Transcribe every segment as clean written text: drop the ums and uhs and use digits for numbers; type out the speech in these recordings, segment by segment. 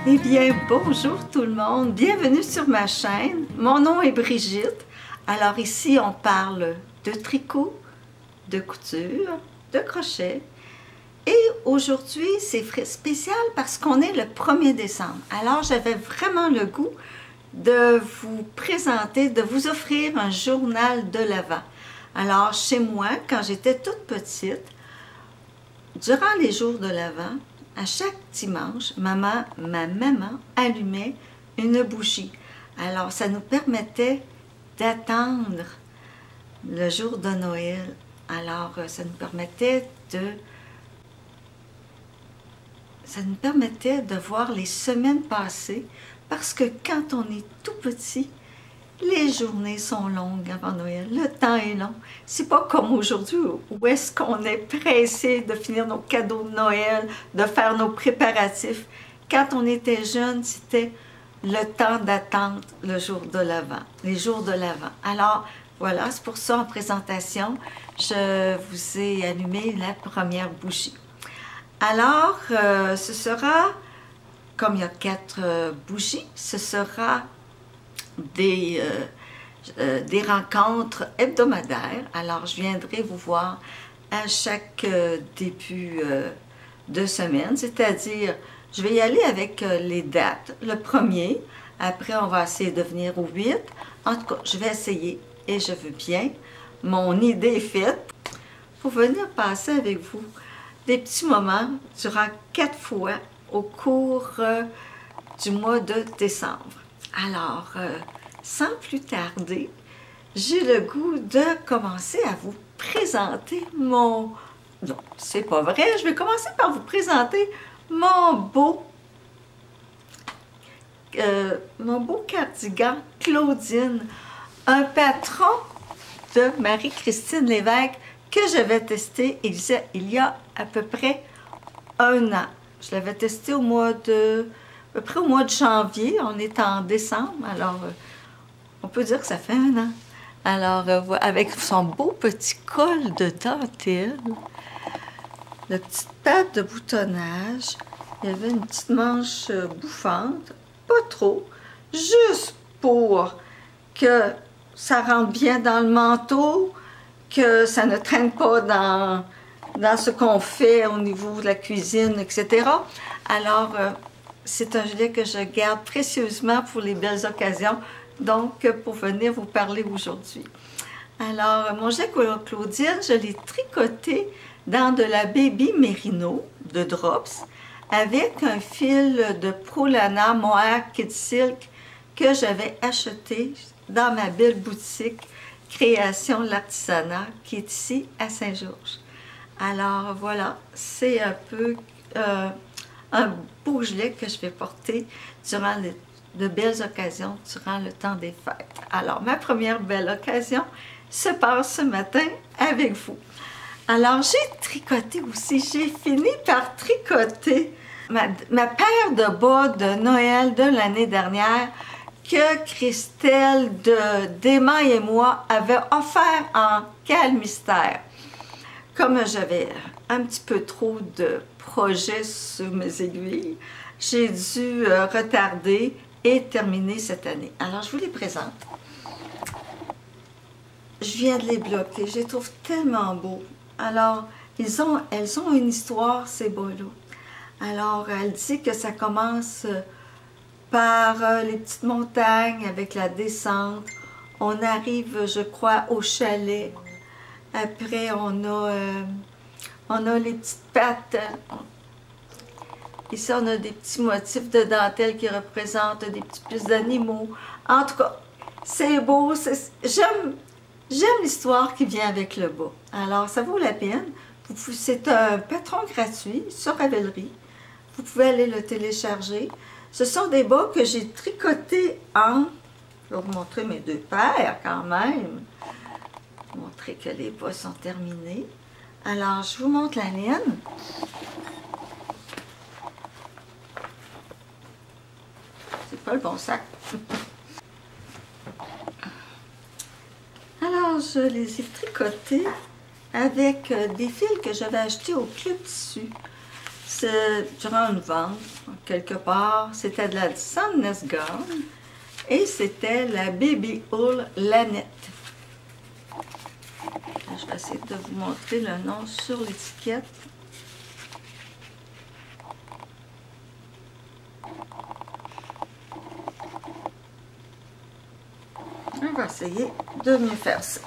Eh bien, bonjour tout le monde, bienvenue sur ma chaîne. Mon nom est Brigitte. Alors ici, on parle de tricot, de couture, de crochet. Et aujourd'hui, c'est spécial parce qu'on est le 1er décembre. Alors, j'avais vraiment le goût de vous présenter, de vous offrir un journal de l'Avent. Alors, chez moi, quand j'étais toute petite, durant les jours de l'Avent, à chaque dimanche, ma maman allumait une bougie. Alors, ça nous permettait d'attendre le jour de Noël. Alors, ça nous permettait de voir les semaines passer, parce que quand on est tout petit, les journées sont longues avant Noël, le temps est long. C'est pas comme aujourd'hui où est-ce qu'on est pressé de finir nos cadeaux de Noël, de faire nos préparatifs. Quand on était jeune, c'était le temps d'attendre le jour de l'Avent, les jours de l'Avent. Alors voilà, c'est pour ça en présentation, je vous ai allumé la première bougie. Alors, ce sera, comme il y a 4 bougies, ce sera des rencontres hebdomadaires. Alors, je viendrai vous voir à chaque début de semaine, c'est-à-dire, je vais y aller avec les dates. Le 1er, après on va essayer de venir au 8. En tout cas, je vais essayer et je veux bien. Mon idée est faite pour venir passer avec vous des petits moments durant 4 fois au cours du mois de décembre. Alors, sans plus tarder, j'ai le goût de commencer à vous présenter mon... Non, c'est pas vrai, je vais commencer par vous présenter mon beau cardigan Claudine, un patron de Marie-Christine Lévesque que j'avais testé il y a à peu près 1 an. Je l'avais testé à peu près au mois de janvier, on est en décembre, alors on peut dire que ça fait 1 an. Alors, avec son beau petit col de dentelle, le petit pad de boutonnage, il y avait une petite manche bouffante, pas trop, juste pour que ça rentre bien dans le manteau, que ça ne traîne pas dans ce qu'on fait au niveau de la cuisine, etc. Alors, c'est un gilet que je garde précieusement pour les belles occasions, donc pour venir vous parler aujourd'hui. Alors, mon gilet Claudine, je l'ai tricoté dans de la Baby Merino de Drops avec un fil de Prolana Mohair Kid Silk que j'avais acheté dans ma belle boutique Création L'Artisanat qui est ici à Saint-Georges. Alors voilà, c'est un peu un beau gilet que je vais porter durant de belles occasions durant le temps des fêtes. Alors, ma première belle occasion se passe ce matin avec vous. Alors, j'ai tricoté aussi, j'ai fini par tricoter ma paire de bas de Noël de l'année dernière que Christelle d'Emma et moi avait offert en calmystère. Comme j'avais un petit peu trop de projets sur mes aiguilles, j'ai dû retarder et terminer cette année. Alors, je vous les présente. Je viens de les bloquer, je les trouve tellement beaux. Alors, elles ont une histoire, ces bas-là. Alors, elle dit que ça commence par les petites montagnes avec la descente. On arrive, je crois, au chalet. Après, on a les petites pattes. Ici, on a des petits motifs de dentelle qui représentent des petits puces d'animaux. En tout cas, c'est beau. J'aime l'histoire qui vient avec le bas. Alors, ça vaut la peine. C'est un patron gratuit sur Ravelry. Vous pouvez aller le télécharger. Ce sont des bas que j'ai tricotés en... Je vais vous montrer mes 2 paires quand même. Montrer que les bas sont terminés. Alors, je vous montre la laine. C'est pas le bon sac. Alors, je les ai tricotés avec des fils que j'avais achetés au Club Tissu. durant une vente, quelque part, c'était de la Sandnes Garn et c'était la Baby Wool Lanette. Je vais essayer de vous montrer le nom sur l'étiquette. On va essayer de mieux faire ça.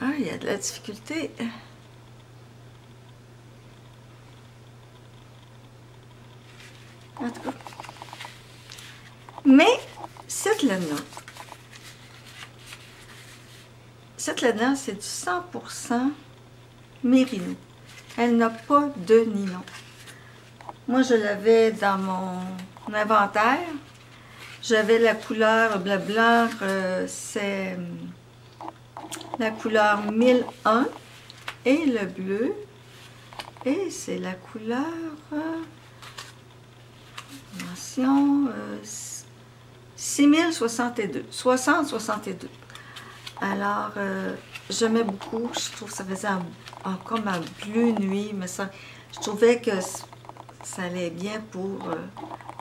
Ah, il y a de la difficulté. En tout cas. Mais cette laine-là, c'est du 100% mérino. Elle n'a pas de nylon. Moi, je l'avais dans mon inventaire. J'avais la couleur bleu blanc, c'est la couleur 1001 et le bleu. Et c'est la couleur... Mention 6062, 6062. Alors, j'aimais beaucoup, je trouve que ça faisait comme un bleu nuit, mais ça, je trouvais que ça allait bien pour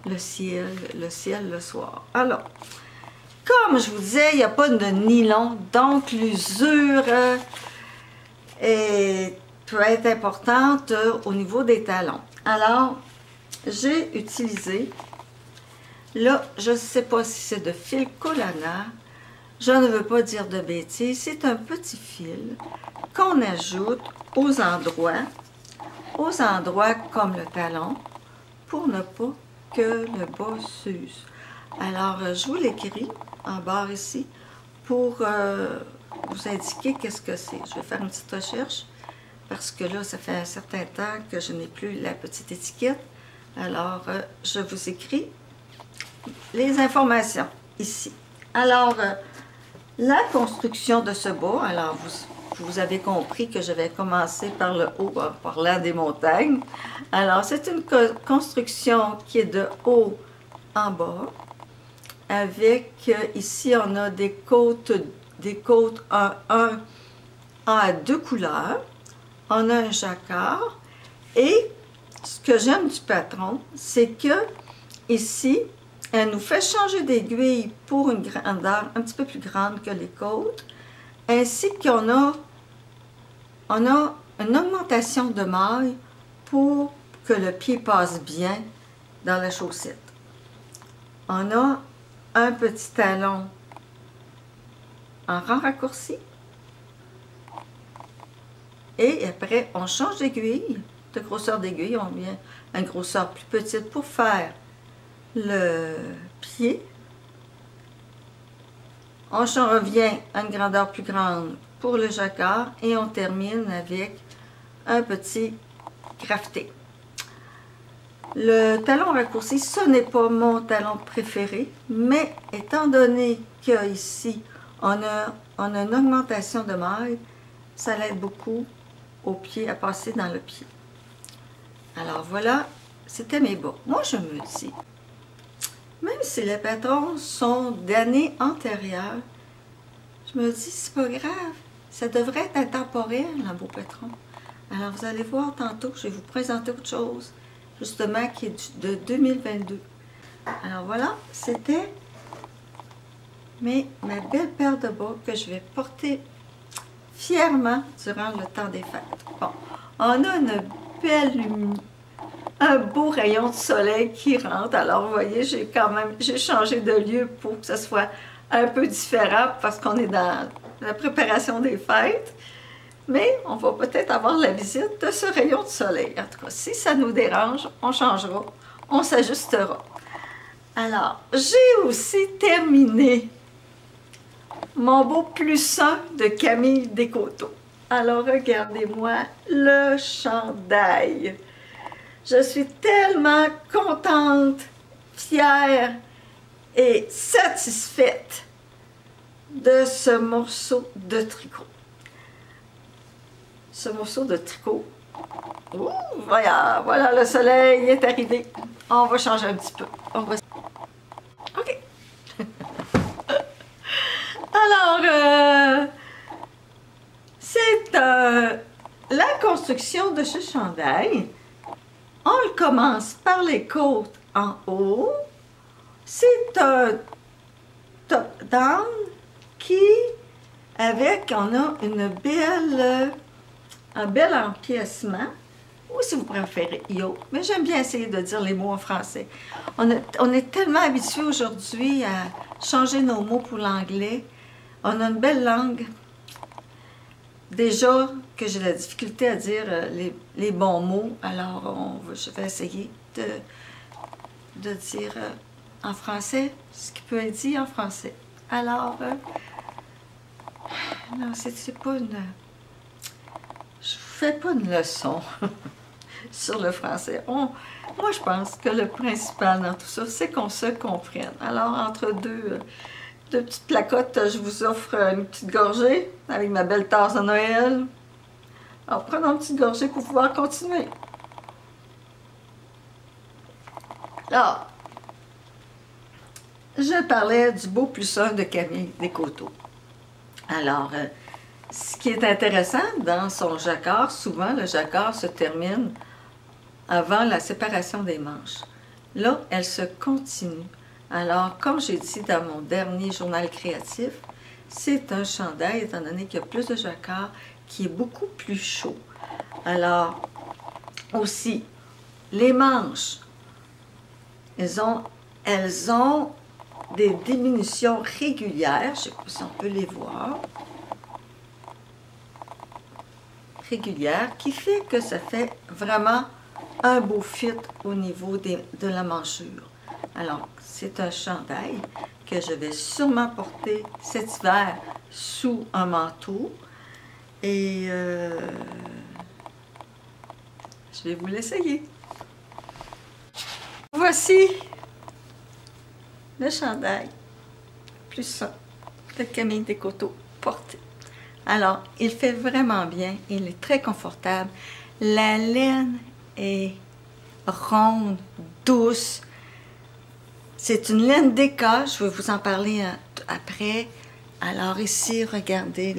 le ciel le soir. Alors, comme je vous disais, il n'y a pas de nylon, donc l'usure peut être importante au niveau des talons. Alors, j'ai utilisé, là, je ne sais pas si c'est de fil Collana, je ne veux pas dire de bêtises, c'est un petit fil qu'on ajoute aux endroits comme le talon, pour ne pas que le bas s'use. Alors, je vous l'écris en bas ici, pour vous indiquer qu'est-ce que c'est. Je vais faire une petite recherche, parce que là, ça fait un certain temps que je n'ai plus la petite étiquette. Alors, je vous écris les informations ici. Alors, la construction de ce bas, alors vous avez compris que je vais commencer par le haut en parlant des montagnes. Alors, c'est une construction qui est de haut en bas, avec ici, on a des côtes à deux couleurs. On a un jacquard et ce que j'aime du patron, c'est que ici, elle nous fait changer d'aiguille pour une grandeur un petit peu plus grande que les côtes, ainsi qu'on a une augmentation de maille pour que le pied passe bien dans la chaussette. On a un petit talon en rang raccourci, et après, on change d'aiguille, de grosseur d'aiguille, on vient à une grosseur plus petite pour faire le pied. On revient à une grandeur plus grande pour le jacquard et on termine avec un petit crafté. Le talon raccourci, ce n'est pas mon talon préféré, mais étant donné qu'ici, on a une augmentation de maille, ça l'aide beaucoup au pied, à passer dans le pied. Alors voilà, c'était mes bas. Moi, je me dis, même si les patrons sont d'années antérieures, je me dis, c'est pas grave, ça devrait être intemporel, un beau patron. Alors, vous allez voir tantôt, je vais vous présenter autre chose, justement, qui est de 2022. Alors voilà, c'était ma belle paire de bas que je vais porter fièrement durant le temps des fêtes. Bon, on a une belle lumière, un beau rayon de soleil qui rentre. Alors, vous voyez, j'ai changé de lieu pour que ce soit un peu différent parce qu'on est dans la préparation des fêtes. Mais on va peut-être avoir la visite de ce rayon de soleil. En tout cas, si ça nous dérange, on changera, on s'ajustera. Alors, j'ai aussi terminé mon beau plus 1 de Camille Descoteaux. Alors, regardez-moi le chandail. Je suis tellement contente, fière et satisfaite de ce morceau de tricot. Ce morceau de tricot. Ouh, voilà, le soleil est arrivé. On va changer un petit peu. OK. construction de ce chandail, on le commence par les côtes en haut. C'est un top-down qui, on a un bel empiècement, ou si vous préférez, yoke. Mais j'aime bien essayer de dire les mots en français. On est tellement habitués aujourd'hui à changer nos mots pour l'anglais. On a une belle langue. Déjà que j'ai la difficulté à dire les bons mots, alors je vais essayer de dire en français ce qui peut être dit en français. Alors, non, c'est pas une... Je vous fais pas une leçon sur le français. Moi, je pense que le principal dans tout ça, c'est qu'on se comprenne. Alors, entre deux petites placottes, je vous offre une petite gorgée avec ma belle tasse de Noël. Alors, prenons une petite gorgée pour pouvoir continuer. Alors, je parlais du beau plus un de Camille Descoteaux. Alors, ce qui est intéressant dans son jacquard, souvent le jacquard se termine avant la séparation des manches. Là, elle se continue. Alors, comme j'ai dit dans mon dernier journal créatif, c'est un chandail, étant donné qu'il y a plus de jacquard, qui est beaucoup plus chaud. Alors, aussi, les manches, elles ont des diminutions régulières. Je ne sais pas si on peut les voir. Régulières, qui fait que ça fait vraiment un beau fit au niveau de la manchure. Alors, c'est un chandail que je vais sûrement porter cet hiver sous un manteau. Et je vais vous l'essayer. Voici le chandail plus ça de Camille Descoteaux porté. Alors, il fait vraiment bien. Il est très confortable. La laine est ronde, douce. C'est une laine d'Eka. Je vais vous en parler après. Alors ici, regardez,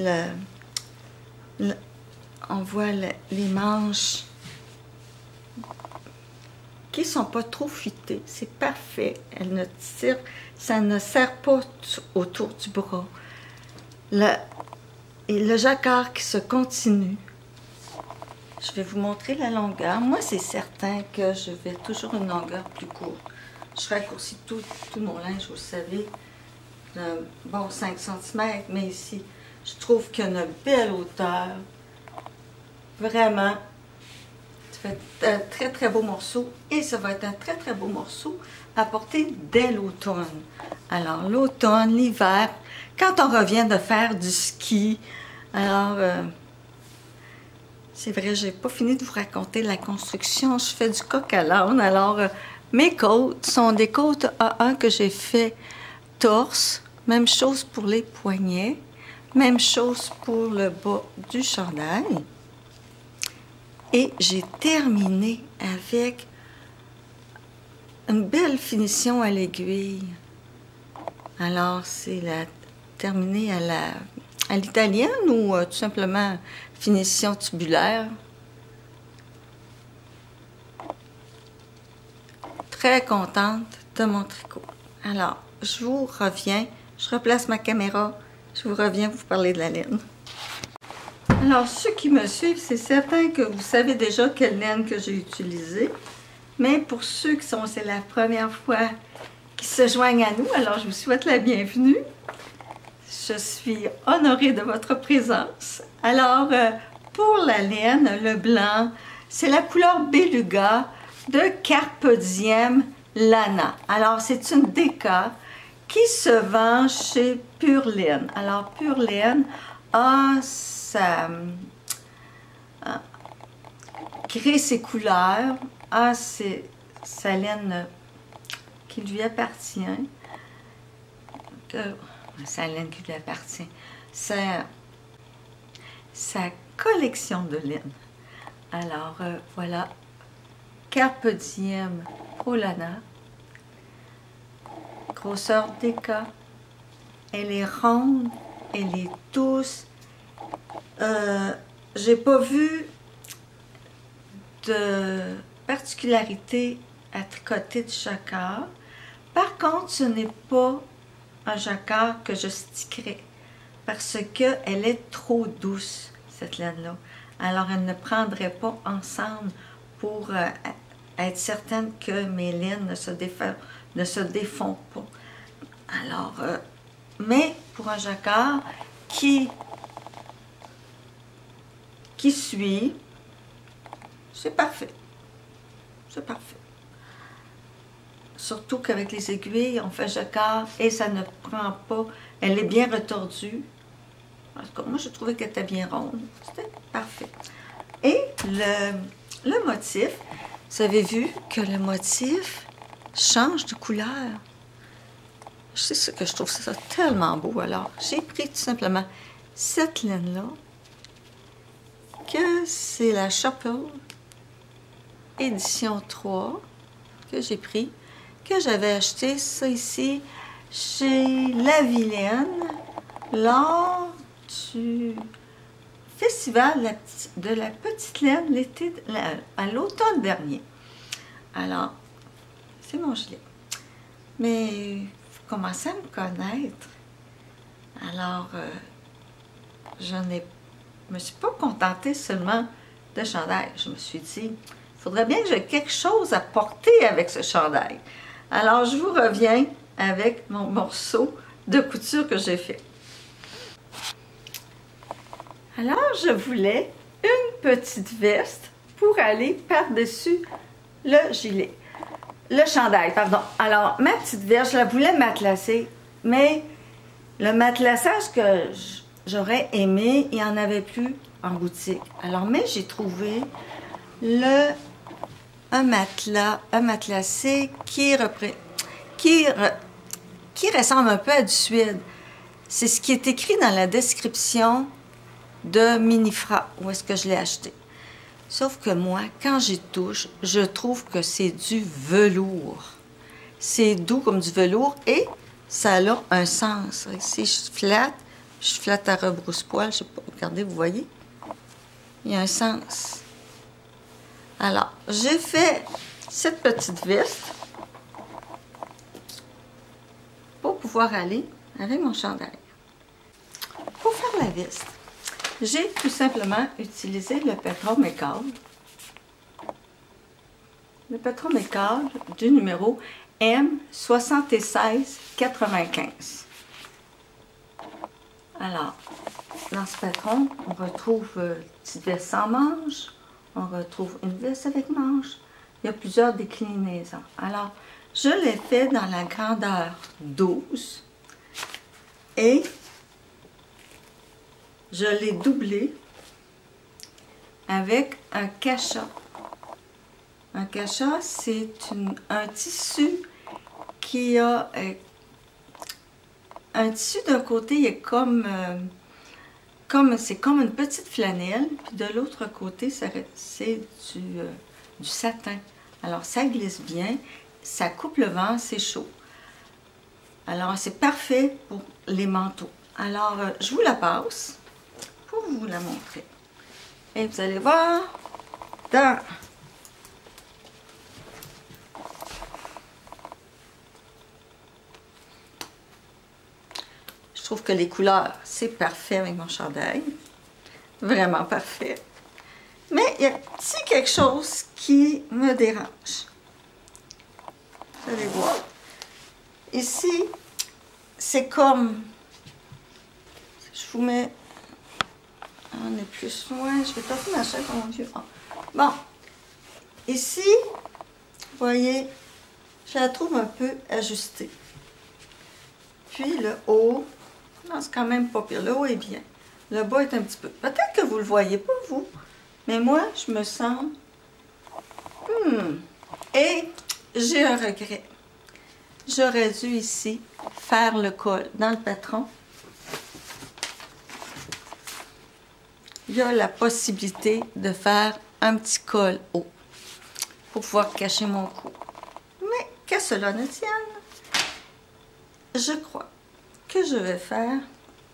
on voit les manches qui ne sont pas trop fitées. C'est parfait. Elle ne tire, ça ne serre pas autour du bras. Et le jacquard qui se continue. Je vais vous montrer la longueur. Moi, c'est certain que je vais toujours une longueur plus courte. Je raccourcis tout mon linge, vous le savez, d'un bon 5 cm, mais ici, je trouve qu'il y a une belle hauteur. Vraiment, ça fait un très très beau morceau et ça va être un très très beau morceau à porter dès l'automne. Alors, l'automne, l'hiver, quand on revient de faire du ski, alors, c'est vrai, j'ai pas fini de vous raconter la construction. Je fais du coq à l'âne. Alors, mes côtes sont des côtes A1 que j'ai fait torse. Même chose pour les poignets. Même chose pour le bas du chandail. Et j'ai terminé avec une belle finition à l'aiguille. Alors, c'est terminé à l'italienne ou tout simplement finition tubulaire. Très contente de mon tricot. Alors, je vous reviens, je replace ma caméra, je vous reviens vous parler de la laine. Alors, ceux qui me suivent, c'est certain que vous savez déjà quelle laine que j'ai utilisée. Mais pour ceux qui sont, c'est la première fois qui se joignent à nous, alors je vous souhaite la bienvenue. Je suis honorée de votre présence. Alors, pour la laine, le blanc, c'est la couleur Beluga de Carpe Diem Lana. Alors, c'est une déca qui se vend chez Pure Laine. Alors, Pure Laine a crée ses couleurs, a sa laine qui lui appartient. Sa laine qui lui appartient. Sa collection de laine. Alors, voilà. Carpe Diem Lana. Grosseur déca. Elle est ronde, elle est douce. J'ai pas vu de particularité à tricoter du jacquard. Par contre, ce n'est pas un jacquard que je stickerai parce qu'elle est trop douce, cette laine-là. Alors, elle ne prendrait pas ensemble pour être certaine que mes laines ne se défont pas. Alors, mais pour un jacquard qui suit, c'est parfait. C'est parfait. Surtout qu'avec les aiguilles, on fait jacquard et ça ne prend pas. Elle est bien retordue. En tout cas, moi, je trouvais qu'elle était bien ronde. C'était parfait. Et le motif, vous avez vu que le motif change de couleur. C'est ce que je trouve ça tellement beau. Alors, j'ai pris tout simplement cette laine-là, que c'est la Chapel édition 3 que j'ai pris, que j'avais acheté ça ici chez La Vilaine lors du festival de la petite laine à l'automne dernier. Alors, c'est mon gilet. Mais vous commencez à me connaître. Alors, je ne me suis pas contentée seulement de chandail. Je me suis dit, il faudrait bien que j'ai quelque chose à porter avec ce chandail. Alors, je vous reviens avec mon morceau de couture que j'ai fait. Alors, je voulais une petite veste pour aller par-dessus le gilet. Le chandail, pardon. Alors, ma petite veste, je la voulais matelassée, mais le matelassage que j'aurais aimé, il n'y en avait plus en boutique. Alors, mais j'ai trouvé un matelassé qui ressemble un peu à du suède. C'est ce qui est écrit dans la description de Minifra, où est-ce que je l'ai acheté. Sauf que moi, quand j'y touche, je trouve que c'est du velours. C'est doux comme du velours et ça a un sens. Si je flatte à rebrousse-poil, je sais pas, regardez, vous voyez? Il y a un sens. Alors, j'ai fait cette petite veste pour pouvoir aller avec mon chandail. Pour faire la veste, j'ai tout simplement utilisé le Petra Mécâle. Le Petra Mécâle du numéro M7695. Alors, dans ce patron, on retrouve une petite veste sans manches, on retrouve une veste avec manches. Il y a plusieurs déclinaisons. Alors, je l'ai fait dans la grandeur 12 et je l'ai doublé avec un cachat. Un cachat, c'est un tissu qui a un tissu d'un côté, il est c'est comme une petite flanelle, puis de l'autre côté, c'est du satin. Alors, ça glisse bien, ça coupe le vent, c'est chaud. Alors, c'est parfait pour les manteaux. Alors, je vous la passe pour vous la montrer. Et vous allez voir, je trouve que les couleurs, c'est parfait avec mon chandail. Vraiment parfait. Mais il y a petit quelque chose qui me dérange. Vous allez voir. Ici, c'est comme... Je vous mets... On est plus loin. Je vais tenter ma chaise, mon Dieu. Bon. Ici, vous voyez, je la trouve un peu ajustée. Puis le haut... Non, c'est quand même pas pire. Le haut est bien. Le bas est un petit peu... Peut-être que vous ne le voyez pas, vous. Mais moi, je me sens... Et j'ai un regret. J'aurais dû ici faire le col dans le patron. Il y a la possibilité de faire un petit col haut pour pouvoir cacher mon cou. Mais qu'à cela ne tienne, je crois que je vais faire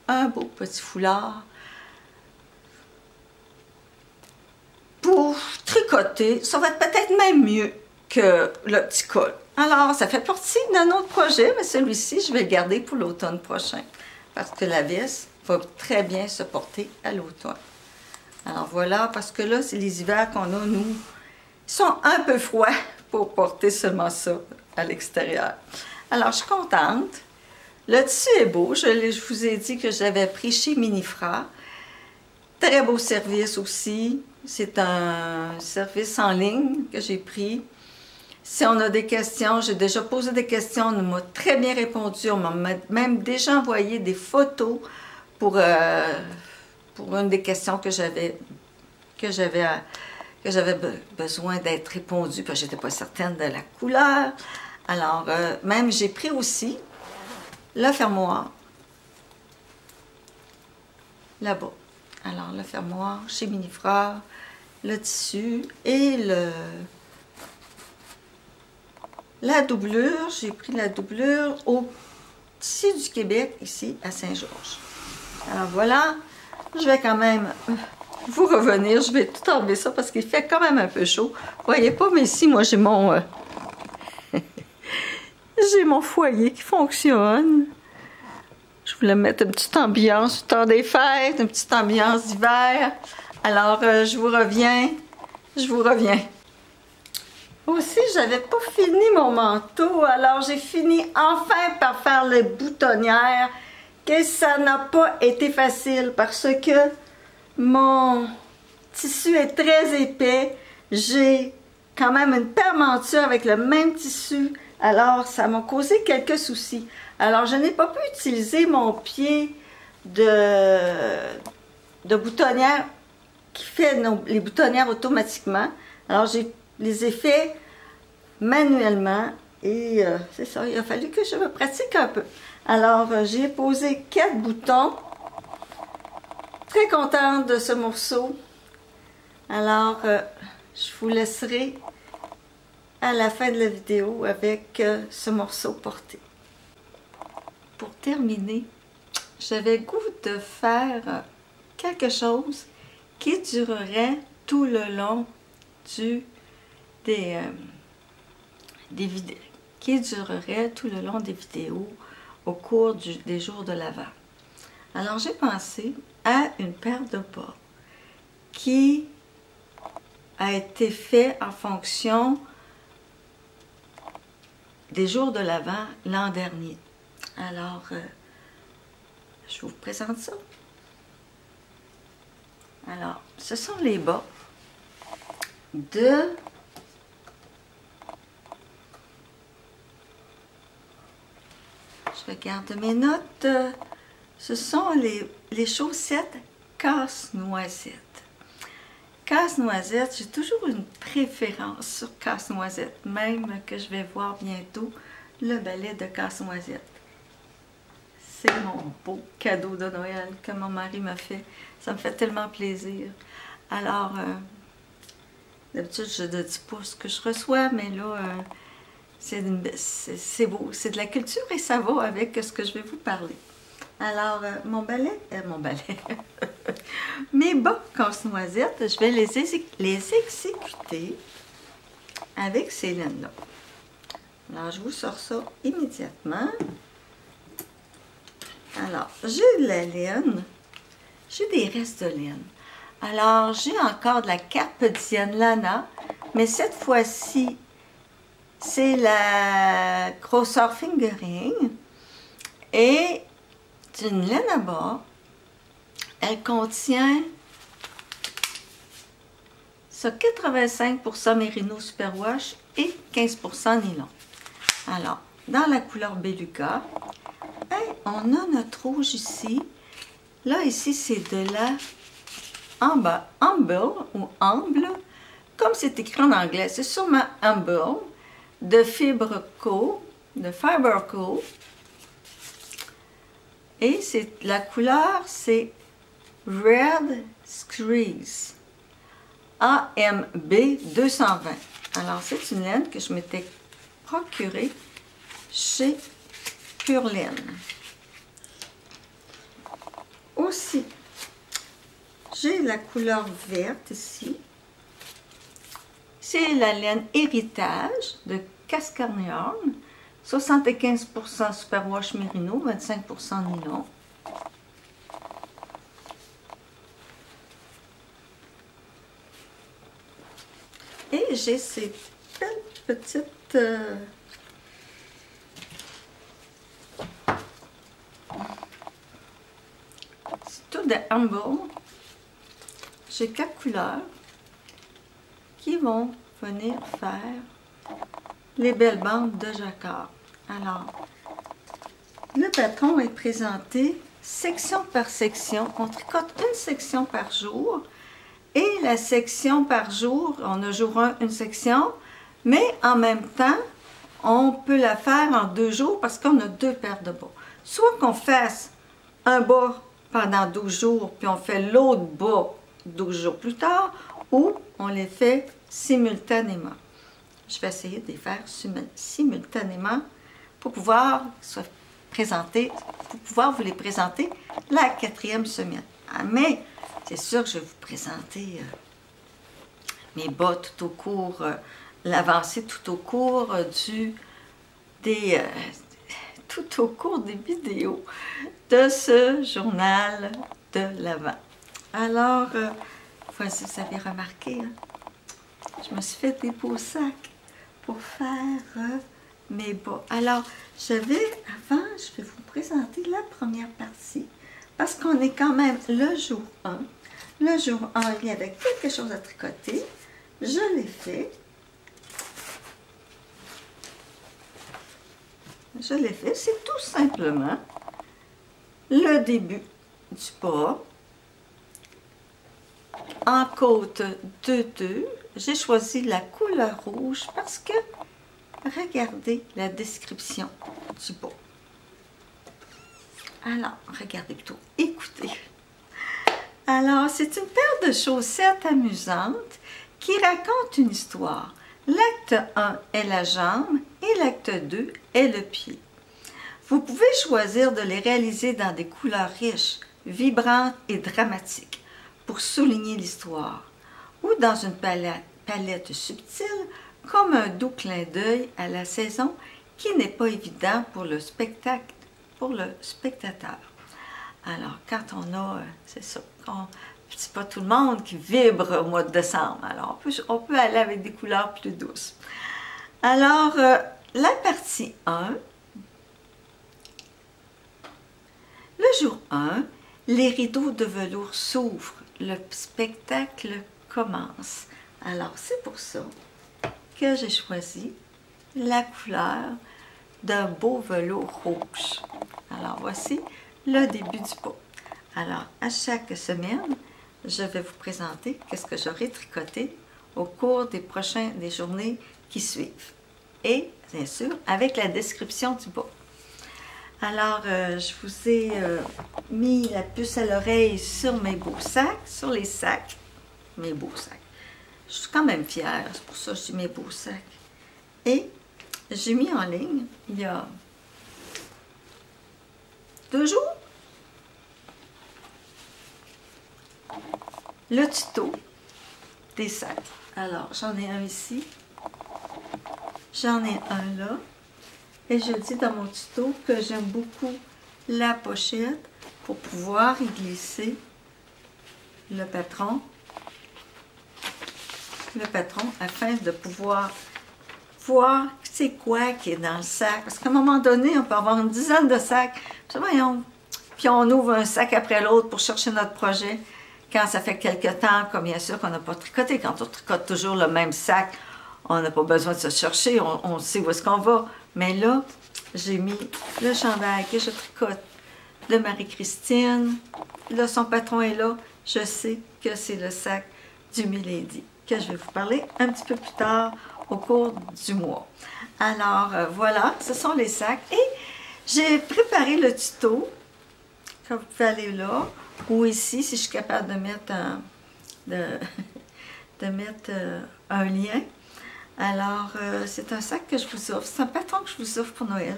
un beau petit foulard pour tricoter, ça va être peut-être même mieux que le petit col. Alors, ça fait partie d'un autre projet, mais celui-ci, je vais le garder pour l'automne prochain. Parce que la vis va très bien se porter à l'automne. Alors voilà, parce que là, c'est les hivers qu'on a, nous, ils sont un peu froids pour porter seulement ça à l'extérieur. Alors, je suis contente. Le tissu est beau. Je vous ai dit que j'avais pris chez Minifra. Très beau service aussi. C'est un service en ligne que j'ai pris. Si on a des questions, j'ai déjà posé des questions, on m'a très bien répondu. On m'a même déjà envoyé des photos pour une des questions que j'avais besoin d'être répondue, parce que je n'étais pas certaine de la couleur. Alors, même j'ai pris aussi le fermoir là-bas. Alors, le fermoir chez Minifra, le tissu et la doublure. J'ai pris la doublure au Tissu du Québec, ici, à Saint-Georges. Alors voilà, je vais quand même vous revenir. Je vais tout enlever ça parce qu'il fait quand même un peu chaud. Vous voyez pas, mais ici, moi, j'ai mon... j'ai mon foyer qui fonctionne. Je voulais mettre une petite ambiance au temps des fêtes, une petite ambiance d'hiver. Alors, je vous reviens. Aussi, j'avais pas fini mon manteau, alors j'ai fini enfin par faire les boutonnières, que ça n'a pas été facile parce que mon tissu est très épais. J'ai quand même une permanture avec le même tissu, alors ça m'a causé quelques soucis. Alors, je n'ai pas pu utiliser mon pied de boutonnière qui fait les boutonnières automatiquement. Alors, je les ai fait manuellement et c'est ça, il a fallu que je me pratique un peu. Alors, j'ai posé 4 boutons. Très contente de ce morceau. Alors, je vous laisserai à la fin de la vidéo avec ce morceau porté. Pour terminer, j'avais goût de faire quelque chose qui durerait tout le long des vidéos, au cours des jours de l'Avent. Alors j'ai pensé à une paire de bas qui a été fait en fonction des jours de l'Avent l'an dernier. Alors, je vous présente ça. Alors, ce sont les bas de... Je regarde mes notes. Ce sont les chaussettes Casse-Noisette. Casse-Noisette, j'ai toujours une préférence sur Casse-Noisette, même que je vais voir bientôt le ballet de Casse-Noisette. C'est mon beau cadeau de Noël que mon mari m'a fait. Ça me fait tellement plaisir. Alors, d'habitude, je ne dis pas ce que je reçois, mais là, c'est beau. C'est de la culture et ça va avec ce que je vais vous parler. Alors, mes bas Casse-Noisette, je vais les exécuter avec ces laines-là. Alors, je vous sors ça immédiatement. Alors, j'ai de la laine, j'ai des restes de laine. Alors, j'ai encore de la Carpedienne Lana, mais cette fois-ci, c'est la grosseur fingering et c'est une laine à bas. Elle contient ça 85% Merino Superwash et 15% nylon. Alors, dans la couleur Beluga, on a notre rouge ici. Là, ici, c'est de la Amble ou Amble, comme c'est écrit en anglais. C'est sûrement Amble, de Fibre Co, de Fiber Co. Et la couleur, c'est Red Squeeze, AMB 220. Alors, c'est une laine que je m'étais procurée chez Pure Laine. Aussi, j'ai la couleur verte ici. C'est la laine Héritage de Cascane Yarn, 75% superwash mérino, 25% nylon. Et j'ai ces belles petites c'est tout de Humble. J'ai 4 couleurs qui vont venir faire les belles bandes de jacquard. Alors, le patron est présenté section par section. On tricote une section par jour. Et la section par jour, on a jour 1, une section, mais en même temps, on peut la faire en 2 jours parce qu'on a 2 paires de bas. Soit qu'on fasse un bas pendant 12 jours, puis on fait l'autre bas 12 jours plus tard, ou on les fait simultanément. Je vais essayer de les faire simultanément pour pouvoir vous les présenter la 4e semaine. Ah, mais c'est sûr que je vais vous présenter mes bas tout au cours, l'avancée tout au cours tout au cours des vidéos de ce journal de l'Avent. Alors, voici, vous avez remarqué, hein, je me suis fait des beaux sacs pour faire mes bas. Alors, je vais vous présenter la première partie, parce qu'on est quand même le jour 1. Le jour 1, il y avait quelque chose à tricoter. Je l'ai fait. Je l'ai fait. C'est tout simplement le début du bas. En côte 2-2, j'ai choisi la couleur rouge parce que, regardez la description du bas. Alors, regardez plutôt, écoutez. Alors, c'est une paire de chaussettes amusantes qui raconte une histoire. L'acte 1 est la jambe et l'acte 2 est le pied. Vous pouvez choisir de les réaliser dans des couleurs riches, vibrantes et dramatiques pour souligner l'histoire, ou dans une palette subtile comme un doux clin d'œil à la saison qui n'est pas évident pour le spectateur. Alors, quand on a, c'est ça, c'est pas tout le monde qui vibre au mois de décembre. Alors, on peut aller avec des couleurs plus douces. Alors, la partie 1, le jour 1, les rideaux de velours s'ouvrent, le spectacle commence. Alors, c'est pour ça que j'ai choisi la couleur d'un beau velours rouge. Alors, voici le début du bas. Alors, à chaque semaine, je vais vous présenter qu'est-ce que j'aurai tricoté au cours des journées qui suivent. Et, bien sûr, avec la description du bas. Alors, je vous ai mis la puce à l'oreille sur mes beaux sacs, sur les sacs, mes beaux sacs. Je suis quand même fière, c'est pour ça que j'ai mes beaux sacs. Et j'ai mis en ligne, il y a 2 jours, le tuto des sacs. Alors, j'en ai un ici, j'en ai un là, et je dis dans mon tuto que j'aime beaucoup la pochette pour pouvoir y glisser le patron afin de pouvoir voir c'est quoi qui est dans le sac. Parce qu'à un moment donné, on peut avoir une dizaine de sacs, puis on ouvre un sac après l'autre pour chercher notre projet. Quand ça fait quelque temps, comme bien sûr qu'on n'a pas tricoté, quand on tricote toujours le même sac, on n'a pas besoin de se chercher, on sait où est-ce qu'on va. Mais là, j'ai mis le chandail que je tricote de Marie-Christine. Là, son patron est là. Je sais que c'est le sac du Milady, que je vais vous parler un petit peu plus tard au cours du mois. Alors, voilà, ce sont les sacs. Et j'ai préparé le tuto, comme vous pouvez aller là, ou ici, si je suis capable de mettre un lien. Alors, c'est un sac que je vous offre. C'est un patron que je vous offre pour Noël.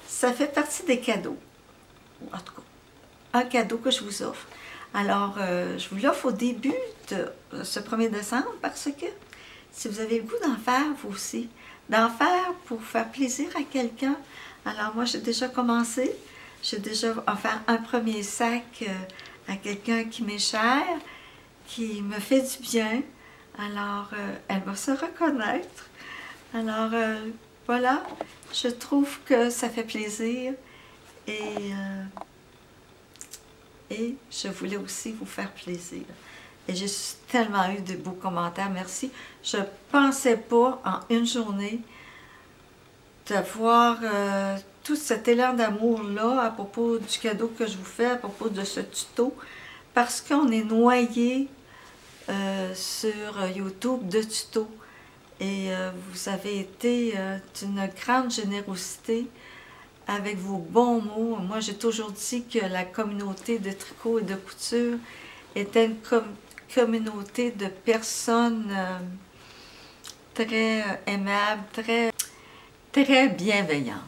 Ça fait partie des cadeaux. En tout cas, un cadeau que je vous offre. Alors, je vous l'offre au début de ce 1er décembre parce que si vous avez le goût d'en faire, vous aussi, d'en faire pour faire plaisir à quelqu'un. Alors moi, j'ai déjà commencé. J'ai déjà offert un premier sac à quelqu'un qui m'est cher, qui me fait du bien. Alors, elle va se reconnaître. Alors, voilà, je trouve que ça fait plaisir et je voulais aussi vous faire plaisir. Et j'ai tellement eu de beaux commentaires, merci. Je ne pensais pas en une journée de voir tout cet élan d'amour-là à propos du cadeau que je vous fais, à propos de ce tuto, parce qu'on est noyé sur YouTube de tutos. Et vous avez été d'une grande générosité avec vos bons mots. Moi, j'ai toujours dit que la communauté de tricot et de couture était une communauté de personnes très aimables, très bienveillantes.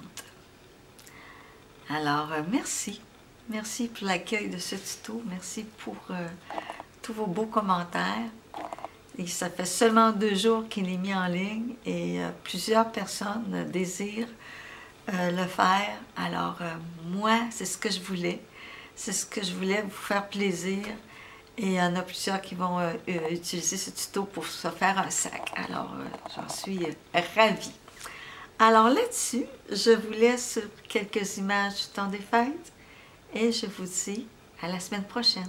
Alors, merci. Merci pour l'accueil de ce tuto. Merci pour tous vos beaux commentaires. Et ça fait seulement 2 jours qu'il est mis en ligne et plusieurs personnes désirent le faire. Alors, moi, c'est ce que je voulais. C'est ce que je voulais, vous faire plaisir. Et il y en a plusieurs qui vont utiliser ce tuto pour se faire un sac. Alors, j'en suis ravie. Alors là-dessus, je vous laisse quelques images du temps des fêtes et je vous dis à la semaine prochaine.